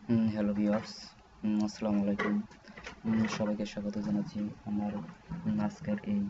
Hello viewers, আসসালামু আলাইকুম। সবাইকে স্বাগত জানাচ্ছি আমার আজকের এই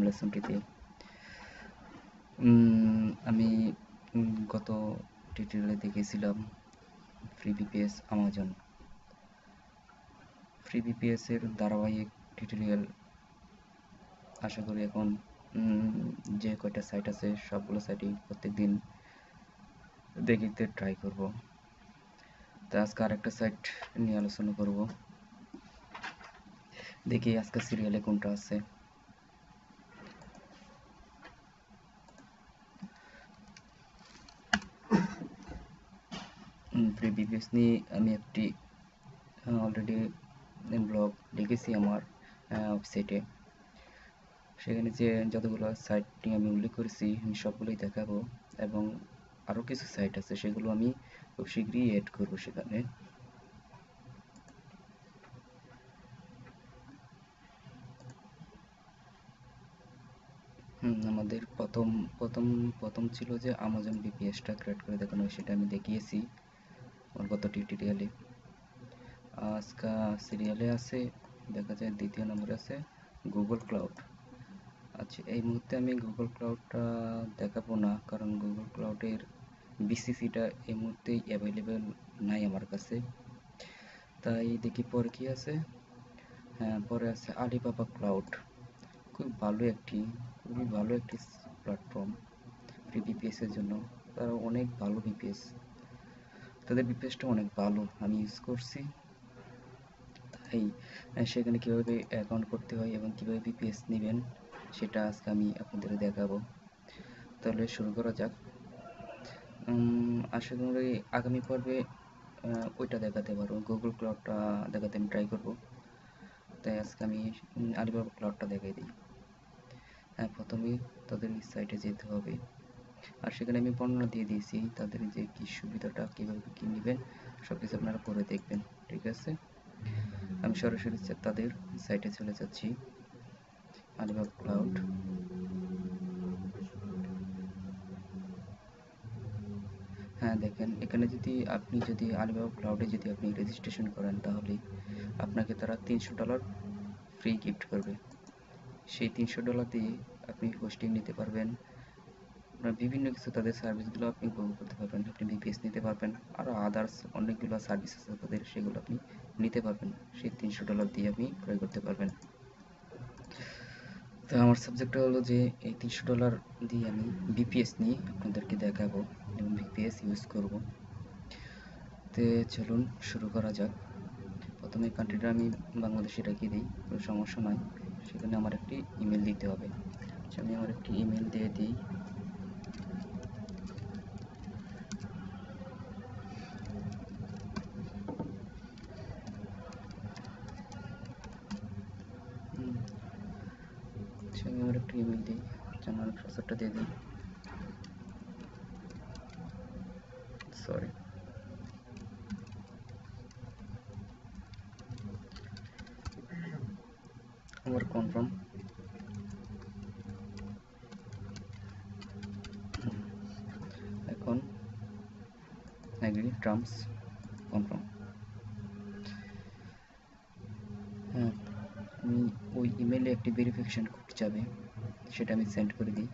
লেসনটিতে। আমি গত টিউটোরিয়ালে দেখিয়েছিলাম free VPS Amazon. Free VPS এর ধারাবাহিক টিউটোরিয়াল আশা করি এখন যে কয়টা সাইট আছে সবগুলো সাইটই প্রত্যেকদিন দেখিতে ট্রাই করব। তো আজকে আরেকটা সাইট নিয়ে আলোচনা করব। দেখি আজকে সিরিয়ালে কোনটা আছে। ফ্রি ভিপিএস নিয়ে আমি একটি অলরেডি ব্লগ লিখেছি আমার ওয়েবসাইটে। সেখানে যে যতগুলো সাইট নিয়ে আমি উল্লেখ করেছি আমি সবগুলোই দেখাবো, এবং আরও কিছু সাইট আছে সেগুলো আমি খুব শীঘ্রই অ্যাড করব সেখানে। আমাদের প্রথম ছিল যে আমাজন ভিপিএসটা ক্রিয়েট করে দেখানো, সেটা আমি দেখিয়েছি আমার গত টিউটোরিয়ালে। আজকে সিরিয়ালে আছে, দেখা যায় দ্বিতীয় নম্বরে আছে গুগল ক্লাউড। আচ্ছা, এই মুহূর্তে আমি গুগল ক্লাউডটা দেখাবো না, কারণ গুগল ক্লাউডের বিসিসিটা এই মুহূর্তেই অ্যাভেলেবেল নাই আমার কাছে। তাই দেখি পরে কি আছে। হ্যাঁ, পরে আছে আলিবাবা ক্লাউড। খুবই ভালো একটি প্ল্যাটফর্ম ফ্রি ভিপিএস এর জন্য। তারা অনেক ভালো ভিপিএস, তাদের ভিপিএসটা অনেক ভালো, আমি ইউজ করছি। তাই সেখানে কীভাবে অ্যাকাউন্ট করতে হয় এবং কীভাবে ভিপিএস নেবেন সেটা আজকে আমি আপনাদের দেখাবো। তাহলে শুরু করা যাক। আশা করি আগামী পর্বে ওইটা দেখাতে পারবো, গুগল ক্লাউডটা দেখাতে আমি ট্রাই করব। তাই আজকে আমি আলিবাবা ক্লাউডটা দেখাই দিই। হ্যাঁ, প্রথমেই তাদের সাইটে যেতে হবে, আর সেখানে আমি বর্ণনা দিয়ে দিয়েছি তাদের যে কী সুবিধাটা, কীভাবে কী নেবেন সব কিছু আপনারা পরে দেখবেন, ঠিক আছে। আমি সরাসরি তাদের সাইটে চলে যাচ্ছি, আলিবাবা ক্লাউড। হ্যাঁ, দেখেন এখানে যদি আলিবাবা ক্লাউডে যদি আপনি রেজিস্ট্রেশন করেন তাহলে আপনাকে তারা $300 ফ্রি গিফট করবে। সেই $300 দিয়ে আপনি হোস্টিং নিতে পারবেন, আপনার বিভিন্ন কিছু তাদের সার্ভিসগুলো আপনি উপভোগ করতে পারবেন। আপনি ভিপিএস নিতে পারবেন, আরও আদার্স অনেকগুলো সার্ভিস আছে তাদের, সেগুলো আপনি নিতে পারবেন। সেই $300 দিয়ে আপনি ক্রয় করতে পারবেন। তো আমার সাবজেক্টটা হলো যে এই $300 দিয়ে আমি ভিপিএস নিয়ে আপনাদেরকে দেখাবো এবং ভিপিএস ইউজ করব। তো চলুন শুরু করা যাক। প্রথমে কান্ট্রিটা আমি বাংলাদেশে রেখে দিই, কোনো সমস্যা নয়। সেখানে আমার একটি ইমেল দিতে হবে। আচ্ছা, আমি আমার একটি ইমেল দিয়ে দিই। আচ্ছা, আমি আমার একটি ইমেল দিই, আমার পাসওয়ার্ডটা দিয়ে দিই। সরি, আমার কনফার্ম। এখন অ্যাগ্রি, টার্মস, কনফার্ম। হ্যাঁ, আমি ওই ইমেলে একটি ভেরিফিকেশান কোড যাবে, সেটা আমি সেন্ড করে দিই।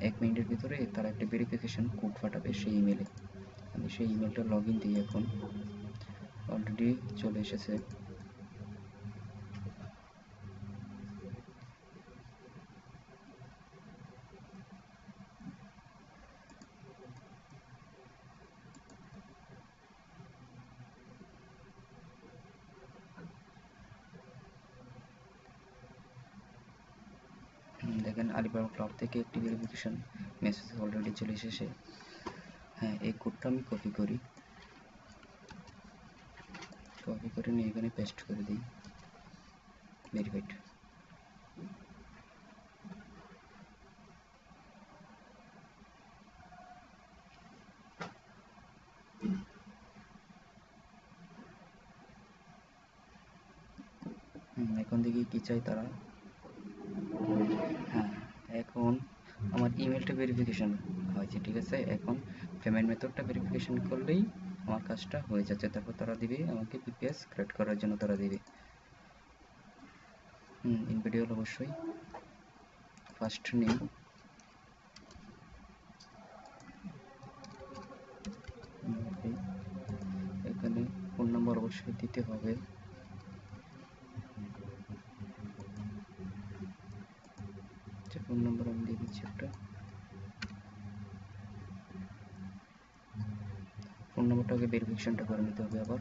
1 মিনিটের ভিতরে তারা একটা ভেরিফিকেশান কোড পাঠাবে সেই ইমেলে। আমি সেই ইমেলটা লগ ইন দিই, এখন অলরেডি চলে এসেছে। দেখেন আলিবাবা ক্লাউড থেকে একটি ভেরিফিকেশান মেসেজ অলরেডি চলে এসেছে। হ্যাঁ, এই কোডটা আমি কপি করে নিয়ে এখানে পেস্ট করে দিই, ভেরিফাইড। এখন দেখি কি চাই তারা। হ্যাঁ, এখন আমার ইমেলটা ভেরিফিকেশান হয়েছে, ঠিক আছে। এখন পেমেন্ট মেথডটা ভেরিফিকেশন করলেই আমার কাজটা হয়ে যাচ্ছে। তারপর তারা দিবে আমাকে ভিপিএস ক্রিয়েট করার জন্য, তারা দিবে ইনভিডিউয়াল অবশ্যই ফার্স্ট নেম, এখানে ফোন নাম্বার অবশ্যই দিতে হবে। ফোন নাম্বার আমি দিয়ে দিচ্ছি একটা। ফোন নাম্বারটাকে ভেরিফিকেশনটা করে নিতে হবে আবার।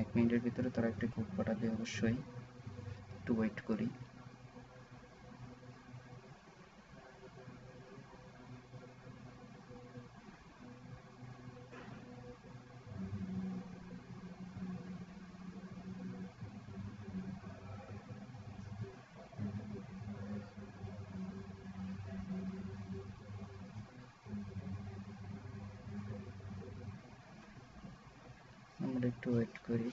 এক মিনিটের ভিতরে তারা একটা কোড পাঠাবে, অবশ্যই একটু ওয়েট করি। আমরা একটু ওয়েট করি।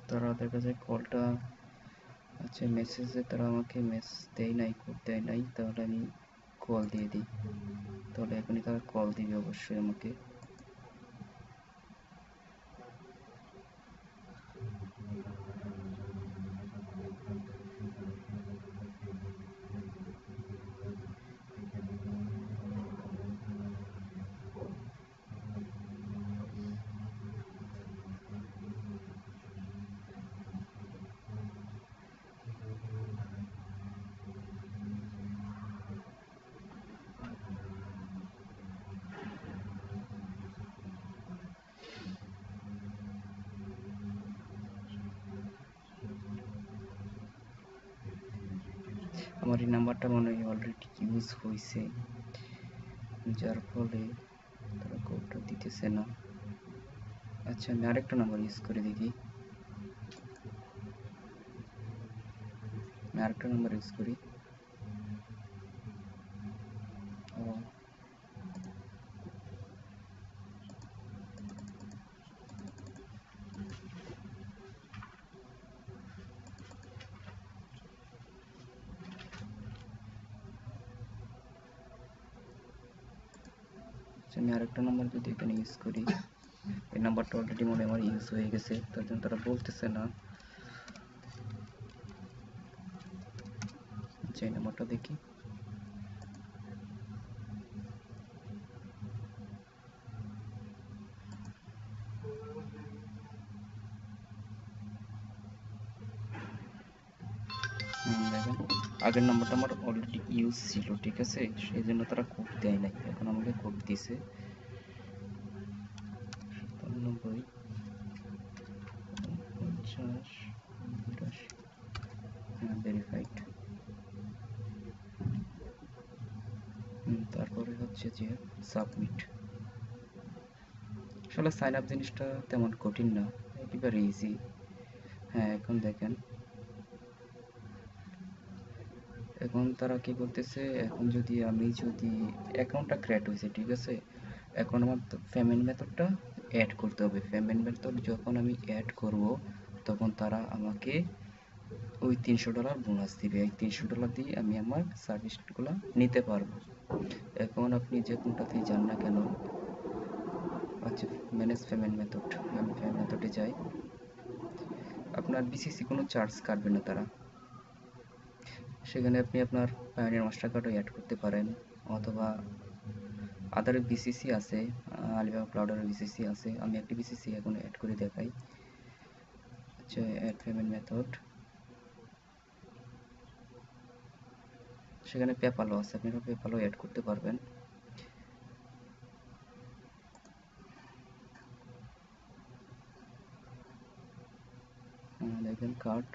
তারা দেখা যায় কলটা, আচ্ছা মেসেজে তারা আমাকে মেসেজ দেয় নাই, কোড দেয় নাই, তাহলে আমি কল দিয়ে দিই। তাহলে এখনই তারা কল দিবে অবশ্যই আমাকে। আমার এই নাম্বারটা মনে হয় অলরেডি ইউজ হয়েছে, যার ফলে তারা কোডটা দিতেছে না। আচ্ছা আমি আরেকটা নাম্বার ইউজ করে দেখি, আমি আরেকটা নাম্বার ইউজ করি। আমি আরেকটা নাম্বার যদি এখানে ইউজ করি, এই নাম্বারটা অলরেডি মনে হয় আমার ইউজ হয়ে গেছে, তার জন্য তারা বলতেছে না। আচ্ছা এই নাম্বারটা দেখি, দেখেন আগের নাম্বারটা আমার অলরেডি ইউজ ছিল, ঠিক আছে, সেই জন্য তারা কোড দেয় নাই, এখন আমাকে কোড দিছে 97 50 82। ভেরিফাইড। তারপরে হচ্ছে যে সাবমিট। আসলে সাইন আপ জিনিসটা তেমন কঠিন না, একেবারে ইজি। হ্যাঁ এখন দেখেন, এখন তারা কি বলতেছে, এখন যদি অ্যাকাউন্টটা ক্রিয়েট হয়েছে, ঠিক আছে, এখন আমার পেমেন্ট মেথডটা অ্যাড করতে হবে। পেমেন্ট মেথড যখন আমি অ্যাড করব, তখন তারা আমাকে ওই $300 বোনাস দিবে। এই $300 দিয়ে আমি আমার সার্ভিসগুলো নিতে পারবো। এখন আপনি যে কোনটাতেই যান না কেন, আচ্ছা ম্যানেজ পেমেন্ট মেথড, আমি পেমেন্ট মেথডে যাই। আপনার বিসিসি কোনো চার্জ কাটবে না তারা, সেখানে আপনি আপনার পায়োনিয়ার মাস্টার কার্ডও অ্যাড করতে পারেন, অথবা আদার বিসিসি আছে, আলিবাবা ক্লাউডের বিসিসি আছে। আমি একটি বিসিসি এখন অ্যাড করে দেখাই। আচ্ছা অ্যাড পেমেন্ট মেথড, সেখানে পেপ্যালও আছে, আপনারা পেপ্যালও অ্যাড করতে পারবেন। দেখেন কার্ড,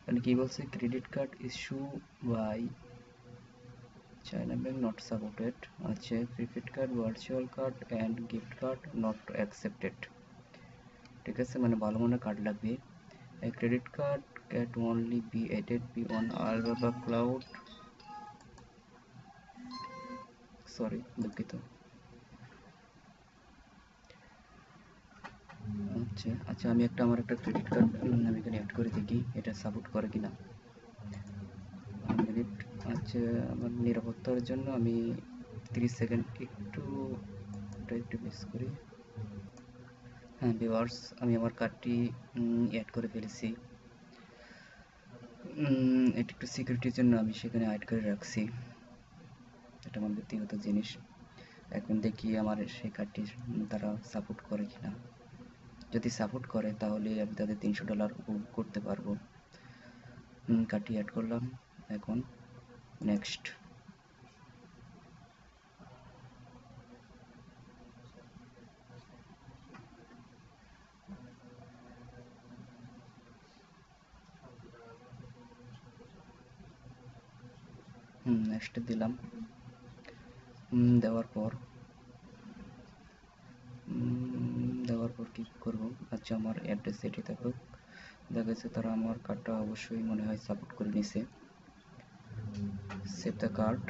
মানে কি বলছে, credit card issue by China bank not supported আছে, prepaid card, virtual card and gift card not accepted. ঠিক আছে, মানে ভালো মানের কার্ড লাগবে। Credit card can only be added be on Alibaba cloud, sorry দুঃখিত। আচ্ছা আচ্ছা, আমি আমার একটা ক্রেডিট কার্ড আমি এখানে অ্যাড করে দেখি এটা সাপোর্ট করে কিনা। মিনিট। আচ্ছা, আমার নিরাপত্তার জন্য আমি 30 সেকেন্ড একটু মিস করি। হ্যাঁ ভিউয়ার্স, আমি আমার কার্ডটি অ্যাড করে ফেলেছি। এটা একটু সিকিউরিটির জন্য আমি সেখানে অ্যাড করে রাখছি, এটা আমার ব্যক্তিগত জিনিস। এখন দেখি আমার সেই কার্ডটি তারা সাপোর্ট করে কিনা। যদি সাপোর্ট করে তাহলে আমি তাদের $300 উপভোগ করতে পারবো। কার্ডটি অ্যাড করলাম, এখন নেক্সট। নেক্সট দিলাম। দেওয়ার পর কি করব? আচ্ছা, আমার অ্যাড্রেস এটি থাকুক। দেখা যাচ্ছে তারা আমার কার্ডটা অবশ্যই মনে হয় সাপোর্ট করে নিছে। Save the card.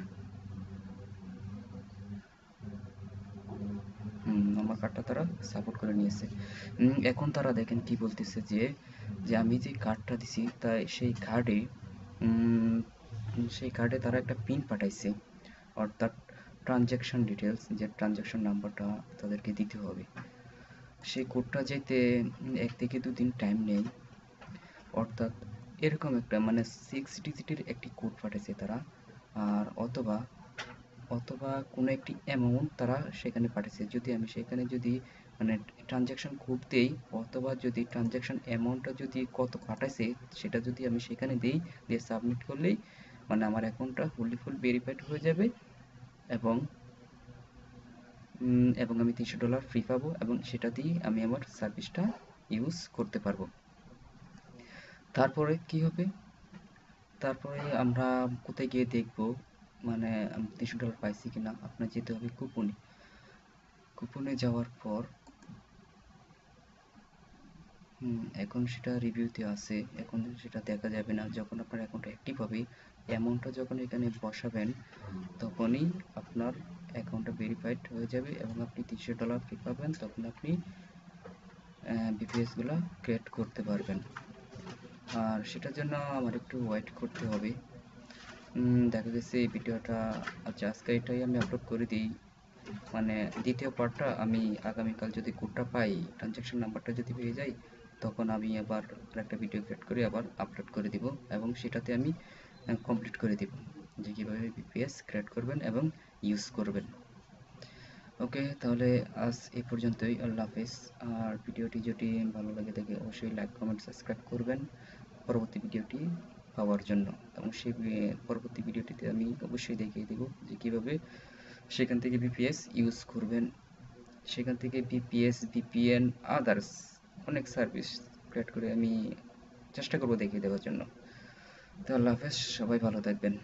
আমার কার্ডটা তারা সাপোর্ট করে নিয়েছে। এখন তারা দেখেন কি বলতেছে যে আমি যে কার্ডটা দিছি তাই সেই কার্ডে তারা একটা পিন পাঠাইছে, অর্থাৎ ট্রানজ্যাকশন ডিটেলস, যে ট্রানজ্যাকশন নাম্বারটা তাদেরকে দিতে হবে। সেই কোডটা যেতে 1 থেকে 2 দিন টাইম নেয়, অর্থাৎ এরকম একটা মানে 6 ডিজিটের একটি কোড পাঠাইছে তারা। আর অথবা কোনো একটি অ্যামাউন্ট তারা সেখানে পাঠিয়েছে। যদি আমি সেখানে যদি মানে ট্রানজ্যাকশন কোড দেই, অথবা যদি ট্রানজ্যাকশন অ্যামাউন্টটা যদি কত পাঠাইছে সেটা যদি আমি সেখানে দেই, দিয়ে সাবমিট করলেই মানে আমার অ্যাকাউন্টটা ফুল ভেরিফাইড হয়ে যাবে, এবং আমি $300 ফ্রি পাবো, এবং সেটা দিয়ে আমি আমার সার্ভিসটা ইউজ করতে পারবো। তারপরে কি হবে? তারপরে আমরা কোথায় গিয়ে দেখবো মানে আমি $300 পাইছি কিনা? আপনার যেতে হবে কুপনে যাওয়ার পর এখন সেটা রিভিউতে আছে, এখন সেটা দেখা যাবে না। যখন আপনার অ্যাকাউন্ট অ্যাক্টিভ হবে, অ্যামাউন্টটা যখন এখানে বসাবেন, তখনই আপনার অ্যাকাউন্টটা ভেরিফাইড হয়ে যাবে এবং আপনি $300 ফি পাবেন। তখন আপনি বিপিএসগুলো ক্রিয়েট করতে পারবেন। আর সেটার জন্য আমার একটু ওয়েট করতে হবে। দেখা গেছে এই ভিডিওটা, আচ্ছা আজকে এটাই আমি আপলোড করে দিই। মানে দ্বিতীয় পার্টটা আমি আগামীকাল যদি কোডটা পাই, ট্রানজ্যাকশন নাম্বারটা যদি পেয়ে যাই, তখন আমি আবার একটা ভিডিও ক্রিয়েট করে আবার আপলোড করে দিব, এবং সেটাতে আমি কমপ্লিট করে দিব যে কীভাবে বিপিএস ক্রিয়েট করবেন এবং ইউজ করবেন। ওকে, তাহলে আজ এই পর্যন্তই। আল্লাহ হাফেজ। আর ভিডিওটি যদি ভালো লাগে থাকে অবশ্যই লাইক কমেন্ট সাবস্ক্রাইব করবেন পরবর্তী ভিডিওটি পাওয়ার জন্য, এবং সেই পরবর্তী ভিডিওটিতে আমি অবশ্যই দেখিয়ে দেব যে কীভাবে সেখান থেকে বিপিএস ইউজ করবেন, সেখান থেকে বিপিএস, ভিপিএন, আদার্স অনেক সার্ভিস ক্রিয়েট করে আমি চেষ্টা করব দেখিয়ে দেওয়ার জন্য। তো আল্লাহ হাফেজ, সবাই ভালো থাকবেন।